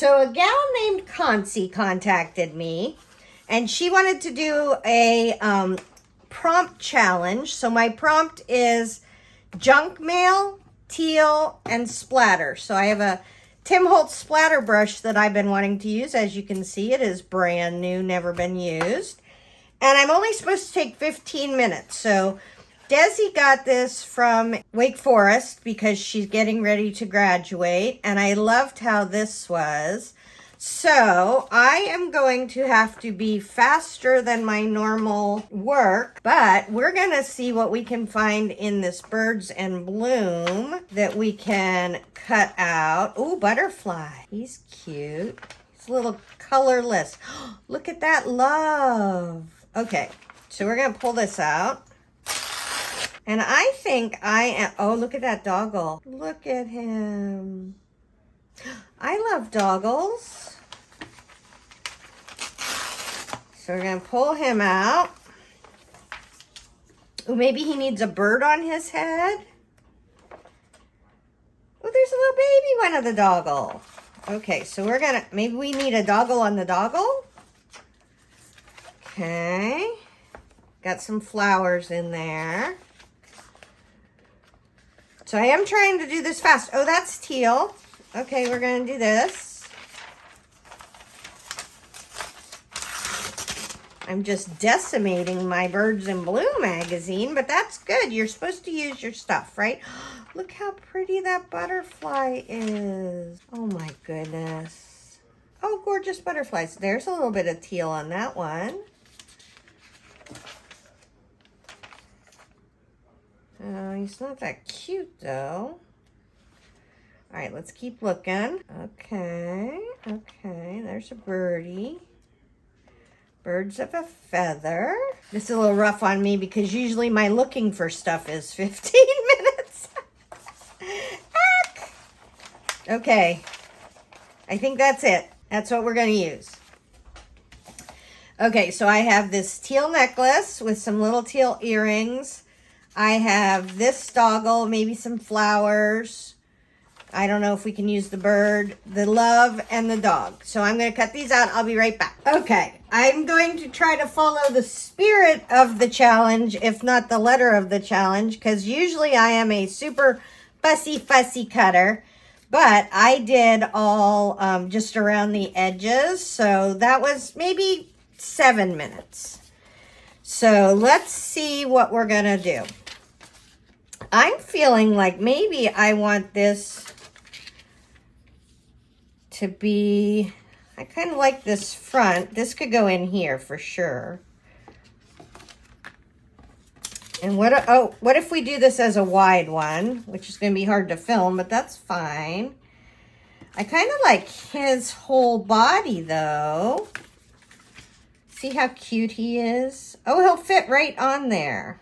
So a gal named Consie contacted me, and she wanted to do a prompt challenge. So my prompt is junk mail, teal, and splatter. So I have a Tim Holtz splatter brush that I've been wanting to use. As you can see, it is brand new, never been used. And I'm only supposed to take 15 minutes. So Desi got this from Wake Forest because she's getting ready to graduate. And I loved how this was. So I am going to have to be faster than my normal work, but we're going to see what we can find in this Birds and Bloom that we can cut out. Ooh, butterfly. He's cute. He's a little colorless. Look at that love. Okay, so we're going to pull this out. And I think I am, oh, look at that doggle. Look at him. I love doggles. So we're going to pull him out. Oh, maybe he needs a bird on his head. Oh, there's a little baby one of the doggle. Okay, so we're going to, maybe we need a doggle on the doggle. Okay. Got some flowers in there. So I am trying to do this fast. Oh, that's teal. Okay, we're going to do this. I'm just decimating my Birds and Bloom magazine, but that's good. You're supposed to use your stuff, right? Look how pretty that butterfly is. Oh my goodness. Oh, gorgeous butterflies. There's a little bit of teal on that one. Oh, he's not that cute though. All right, let's keep looking. Okay, there's a birdie. Birds of a feather. This is a little rough on me because usually my looking for stuff is 15 minutes. Okay, I think that's it. That's what we're going to use. Okay, so I have this teal necklace with some little teal earrings. I have this doggle, maybe some flowers. I don't know if we can use the bird, the love, and the dog. So I'm going to cut these out. I'll be right back. Okay, I'm going to try to follow the spirit of the challenge, if not the letter of the challenge, because usually I am a super fussy cutter. But I did all just around the edges. So that was maybe 7 minutes. So let's see what we're going to do. I'm feeling like maybe I want this to be, I kind of like this front. This could go in here for sure. And what if we do this as a wide one, which is going to be hard to film, but that's fine. I kind of like his whole body though. See how cute he is? Oh, he'll fit right on there.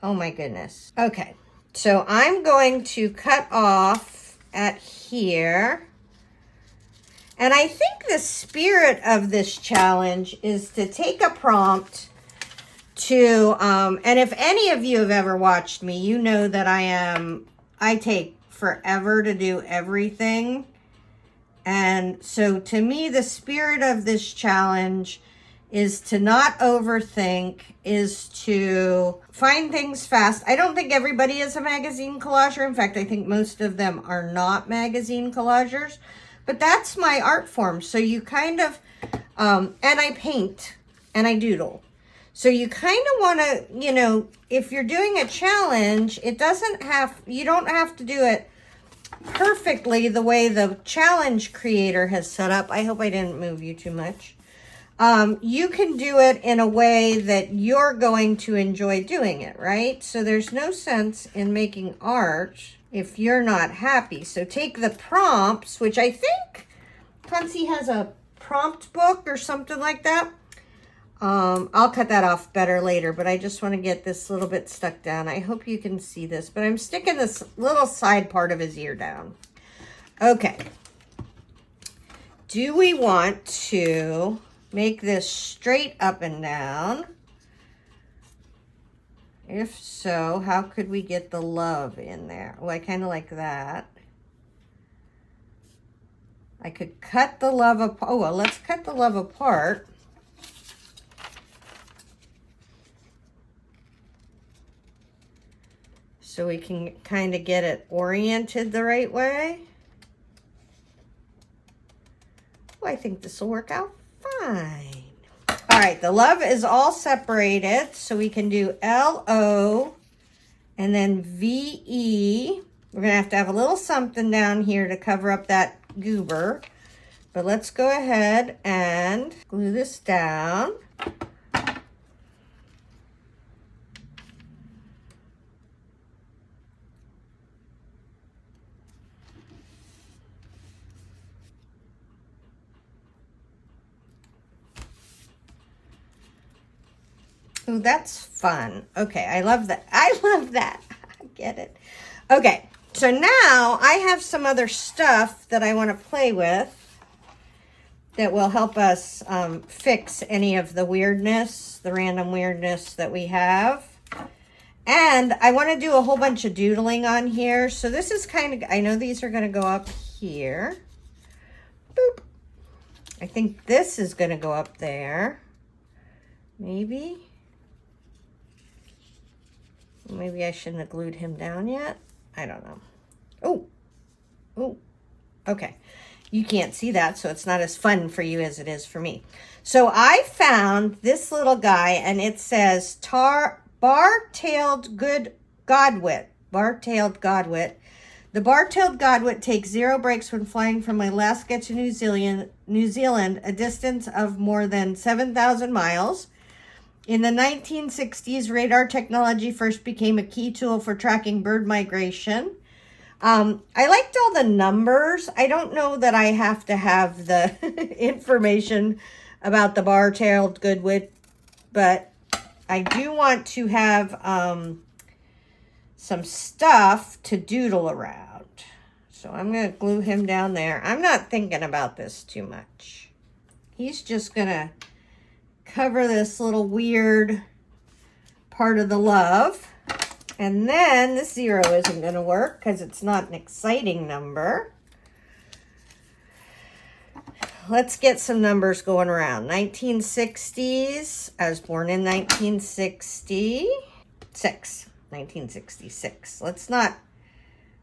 Oh my goodness. Okay, so I'm going to cut off at here. And I think the spirit of this challenge is to take a prompt to, and if any of you have ever watched me, you know that I take forever to do everything. And so to me, the spirit of this challenge is to not overthink, is to find things fast. I don't think everybody is a magazine collager. In fact, I think most of them are not magazine collagers. But that's my art form. So you kind of, and I paint and I doodle. So you kind of want to, you know, if you're doing a challenge, you don't have to do it perfectly the way the challenge creator has set up. I hope I didn't move you too much. You can do it in a way that you're going to enjoy doing it, right? So there's no sense in making art if you're not happy. So take the prompts, which I think Consie has a prompt book or something like that. I'll cut that off better later, but I just want to get this little bit stuck down. I hope you can see this, but I'm sticking this little side part of his ear down. Okay. Do we want to make this straight up and down? If so, how could we get the love in there? Oh, I kind of like that. I could cut the love apart. Oh, well, let's cut the love apart. So we can kind of get it oriented the right way. Oh, I think this will work out fine. All right, the love is all separated, so we can do L-O and then V-E. We're gonna have to have a little something down here to cover up that goober. But let's go ahead and glue this down. Oh, that's fun. Okay, I love that. I love that. I get it. Okay, so now I have some other stuff that I want to play with that will help us fix any of the weirdness, the random weirdness that we have. And I want to do a whole bunch of doodling on here. So this is kind of, I know these are going to go up here. Boop. I think this is going to go up there. Maybe. Maybe I shouldn't have glued him down yet. I don't know. Oh, oh, okay. You can't see that, so it's not as fun for you as it is for me. So I found this little guy, and it says bar-tailed godwit. Bar-tailed godwit. The bar-tailed godwit takes 0 breaks when flying from Alaska to New Zealand, a distance of more than 7,000 miles. In the 1960s, radar technology first became a key tool for tracking bird migration. I liked all the numbers. I don't know that I have to have the information about the bar-tailed godwit, but I do want to have some stuff to doodle around. So I'm going to glue him down there. I'm not thinking about this too much. He's just going to cover this little weird part of the love. And then the 0 isn't going to work because it's not an exciting number. Let's get some numbers going around. 1960s. I was born in 1966. 1966. Let's not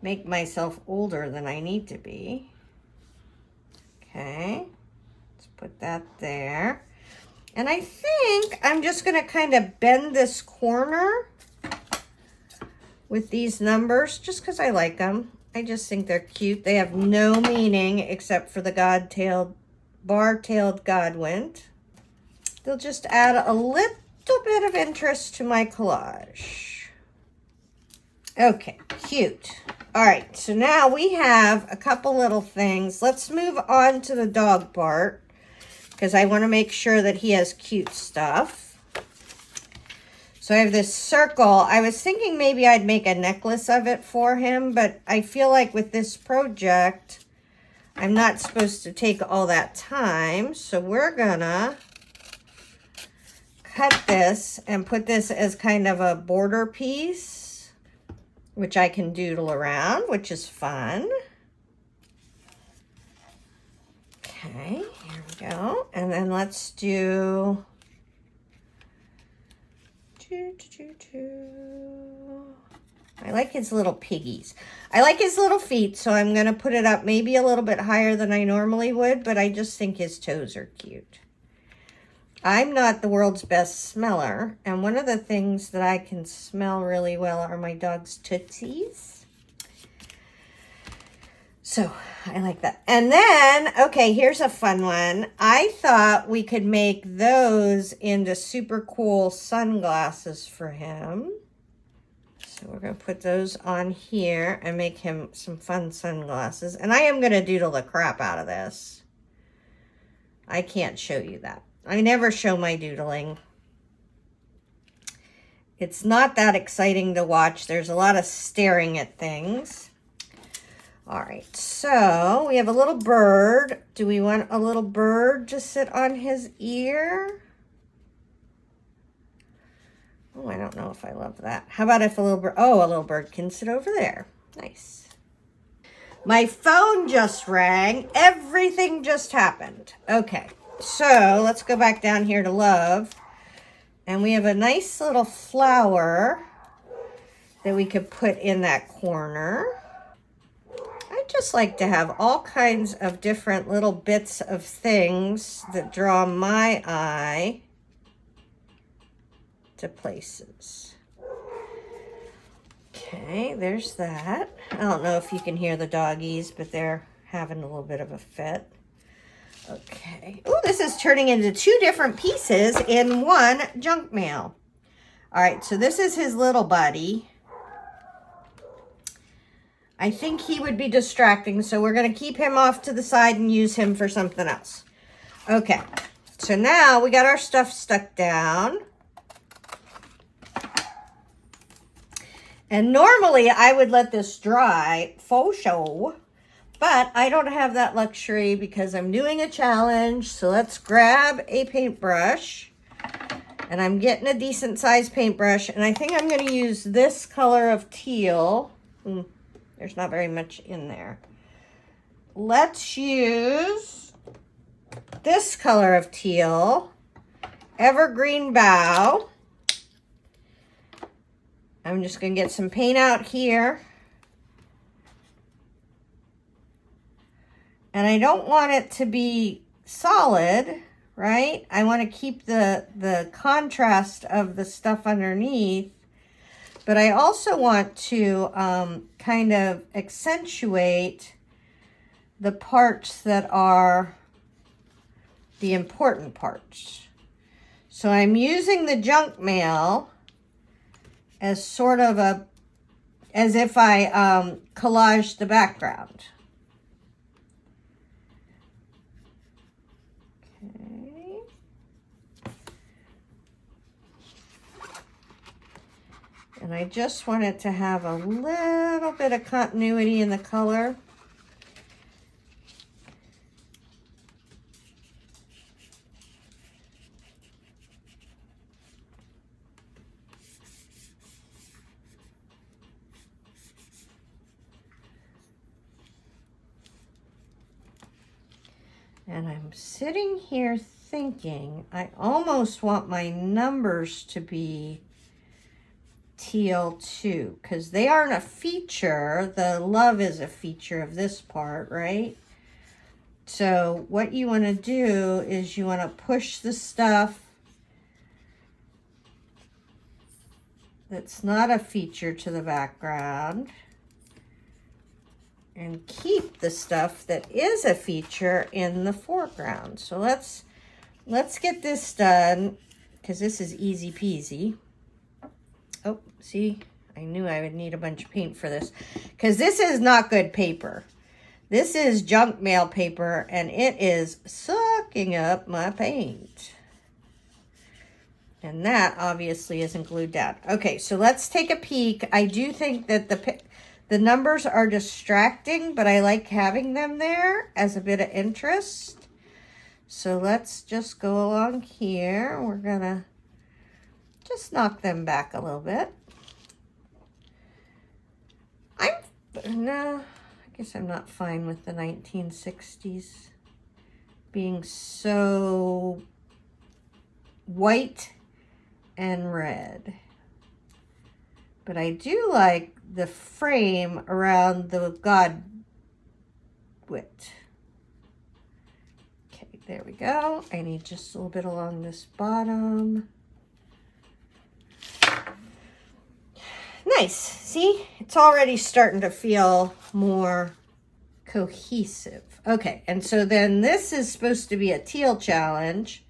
make myself older than I need to be. Okay. Let's put that there. And I think I'm just going to kind of bend this corner with these numbers just because I like them. I just think they're cute. They have no meaning except for the bar-tailed godwit. They'll just add a little bit of interest to my collage. Okay, cute. All right, so now we have a couple little things. Let's move on to the dog part, because I want to make sure that he has cute stuff. So I have this circle. I was thinking maybe I'd make a necklace of it for him, but I feel like with this project, I'm not supposed to take all that time. So we're gonna cut this and put this as kind of a border piece, which I can doodle around, which is fun. Okay, here we go. And then let's do I like his little piggies. I like his little feet, so I'm going to put it up maybe a little bit higher than I normally would, but I just think his toes are cute. I'm not the world's best smeller, and one of the things that I can smell really well are my dog's tootsies. So I like that. And then, okay, here's a fun one. I thought we could make those into super cool sunglasses for him. So we're going to put those on here and make him some fun sunglasses. And I am going to doodle the crap out of this. I can't show you that. I never show my doodling. It's not that exciting to watch. There's a lot of staring at things. All right, so we have a little bird. Do we want a little bird to sit on his ear? Oh, I don't know if I love that. How about if a little bird, oh, a little bird can sit over there. Nice. My phone just rang. Everything just happened. Okay, so let's go back down here to love. And we have a nice little flower that we could put in that corner. I just like to have all kinds of different little bits of things that draw my eye to places. Okay, there's that. I don't know if you can hear the doggies, but they're having a little bit of a fit. Okay. Oh, this is turning into 2 different pieces in one junk mail. All right, so this is his little buddy. I think he would be distracting, so we're going to keep him off to the side and use him for something else. Okay, so now we got our stuff stuck down. And normally I would let this dry for show, but I don't have that luxury because I'm doing a challenge. So let's grab a paintbrush, and I'm getting a decent sized paintbrush, and I think I'm going to use this color of teal. There's not very much in there. Let's use this color of teal, Evergreen Bough. I'm just going to get some paint out here. And I don't want it to be solid, right? I want to keep the contrast of the stuff underneath. But I also want to kind of accentuate the parts that are the important parts. So I'm using the junk mail as sort of as if I collaged the background. Okay. And I just want it to have a little bit of continuity in the color. And I'm sitting here thinking, I almost want my numbers to be teal too, because they aren't a feature. The love is a feature of this part, right? So what you want to do is you want to push the stuff that's not a feature to the background and keep the stuff that is a feature in the foreground. So let's get this done, because this is easy peasy. Oh, see, I knew I would need a bunch of paint for this, because this is not good paper. This is junk mail paper, and it is sucking up my paint. And that obviously isn't glued down. Okay, so let's take a peek. I do think that the numbers are distracting, but I like having them there as a bit of interest. So let's just go along here. We're gonna just knock them back a little bit. No, I guess I'm not fine with the 1960s being so white and red. But I do like the frame around the godwit. Okay, there we go. I need just a little bit along this bottom. Nice. See, it's already starting to feel more cohesive. Okay, and so then this is supposed to be a teal challenge.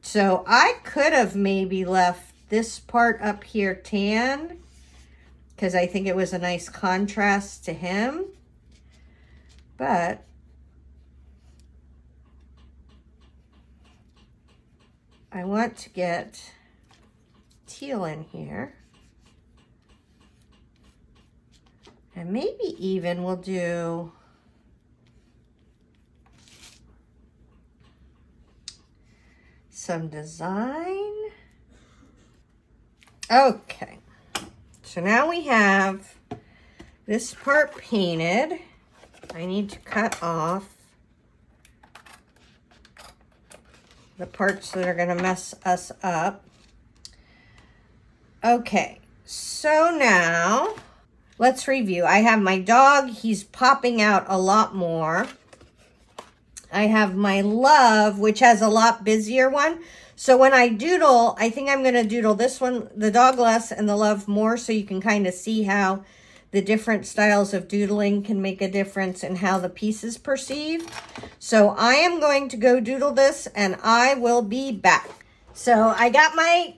So I could have maybe left this part up here tan, because I think it was a nice contrast to him. But I want to get teal in here. And maybe even we'll do some design. Okay. So now we have this part painted. I need to cut off the parts that are going to mess us up. Okay, so now let's review. I have my dog. He's popping out a lot more. I have my love, which has a lot busier one. So when I doodle, I think I'm going to doodle this one, the dog less and the love more, so you can kind of see how the different styles of doodling can make a difference in how the piece is perceived. So I am going to go doodle this and I will be back. So I got my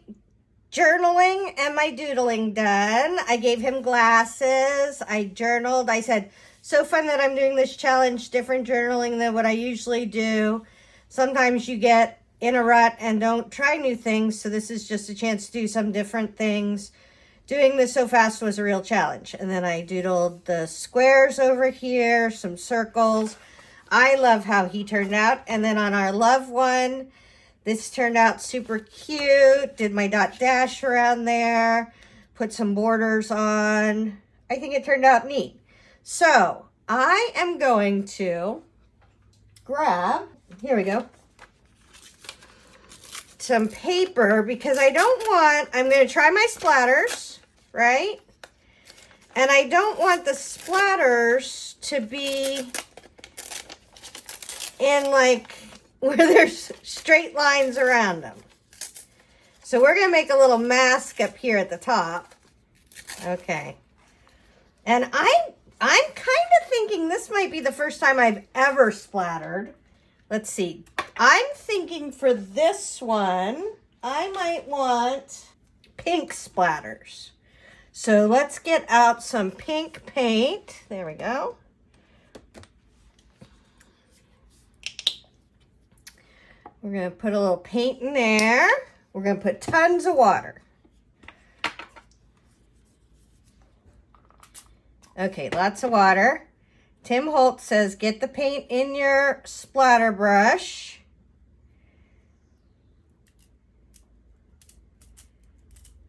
journaling and my doodling done. I gave him glasses. I journaled. I said, so fun that I'm doing this challenge, different journaling than what I usually do. Sometimes you get in a rut and don't try new things. So this is just a chance to do some different things. Doing this so fast was a real challenge. And then I doodled the squares over here, some circles. I love how he turned out. And then on our love one, this turned out super cute. Did my dot dash around there. Put some borders on. I think it turned out neat. So I am going to grab, here we go, some paper because I'm going to try my splatters, right? And I don't want the splatters to be in like where there's straight lines around them. So we're going to make a little mask up here at the top. Okay. And I'm kind of thinking this might be the first time I've ever splattered. Let's see. I'm thinking for this one, I might want pink splatters. So let's get out some pink paint. There we go. We're going to put a little paint in there. We're going to put tons of water. Okay, lots of water. Tim Holt says, get the paint in your splatter brush.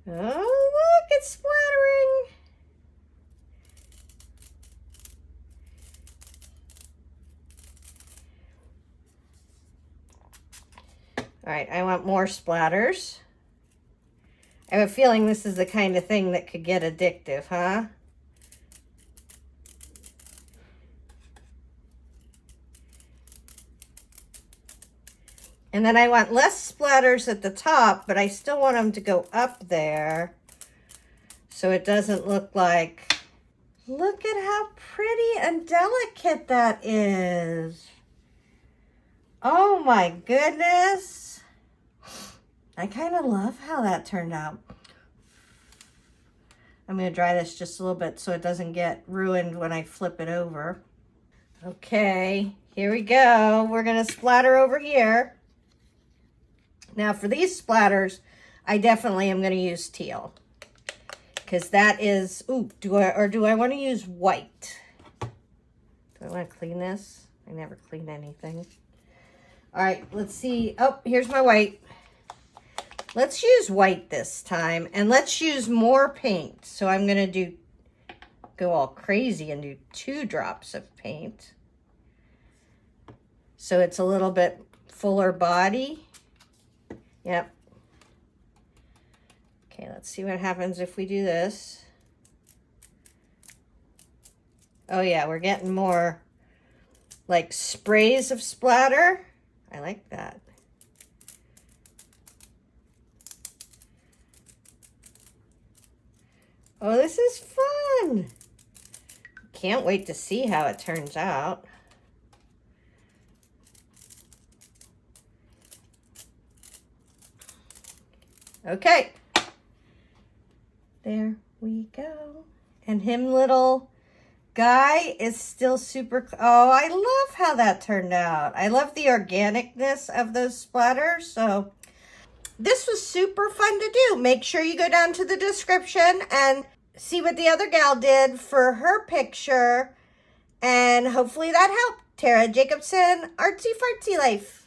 Oh, look, it's splattering. All right, I want more splatters. I have a feeling this is the kind of thing that could get addictive, huh? And then I want less splatters at the top, but I still want them to go up there so it doesn't look like, look at how pretty and delicate that is. Oh my goodness. I kind of love how that turned out. I'm going to dry this just a little bit so it doesn't get ruined when I flip it over. Okay, here we go. We're going to splatter over here. Now for these splatters, I definitely am going to use teal. Because that is, ooh, do I want to use white? Do I want to clean this? I never clean anything. All right, let's see. Oh, here's my white. Let's use white this time. And let's use more paint. So I'm going to go all crazy and do 2 drops of paint. So it's a little bit fuller body. Yep. Okay, let's see what happens if we do this. Oh yeah, we're getting more like sprays of splatter. I like that. Oh, this is fun. Can't wait to see how it turns out. Okay, there we go. And him little guy is still super, oh, I love how that turned out. I love the organicness of those splatters. So this was super fun to do. Make sure you go down to the description and see what the other gal did for her picture. And hopefully that helped. Tara Jacobsen, Artsy Fartsy Life.